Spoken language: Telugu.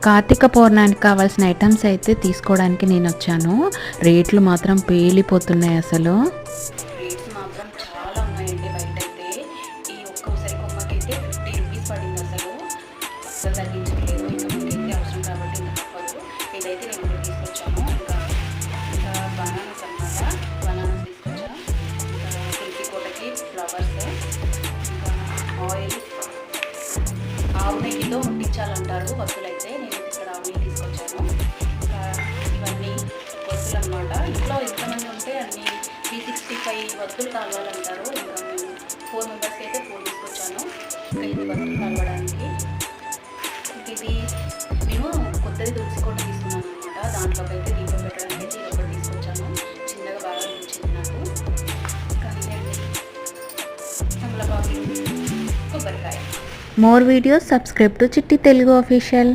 కార్తీక పౌర్ణానికి కావాల్సిన ఐటమ్స్ అయితే తీసుకోవడానికి నేను వచ్చాను. రేట్లు మాత్రం పేలిపోతున్నాయి అసలు. రేట్స్ మాత్రం చాలా ఉన్నాయండి బయట అయితే. ఈ ఒక్క ఉసిరి కొమ్మకైతే 50 రూపీస్ పడింది అసలు. అసలు తగ్గించట్లేదు. ఇంకా మనకైతే అవసరం కాబట్టి ఇంకా తప్పదు. ఇదైతే నేను ఒకటి తీసుకొచ్చాను. ఇంకా బనానాస్ అనమాట. బనానాస్ తీసుకొచ్చాను. ఇంకా తులసి కోటకి ఫ్లవర్స్, ఇంకా ఆయిల్, ఆవు నెయ్యిలో ముట్టించాలంటారు వత్తులైతే. నేను ఇక్కడ ఆవు నెయ్యి తీసుకొచ్చాను. ఇంకా ఇవన్నీ వత్తులు అనమాట. ఇంట్లో ఎంతమంది ఉంటే అన్ని 365 వత్తులు కావాలంటారు. ఇంకా మేము 4 మెంబర్స్కి అయితే 4 తీసుకొచ్చాను. ఇంకా ఇది వత్తులు కలవడానికి. ఇది మేము కొత్తది తులసి కోట తీసుకున్నాను అనమాట. దాంట్లోకి అయితే దీపం పెట్టడానికి అయితే ఇది ఒకటి తీసుకొచ్చాను. చిన్నగా బాగా అనిపించింది నాకు. ఇంకా ఇదండి తమలపాకు, కొబ్బరికాయ. More videos, subscribe to Chitti Telugu Official.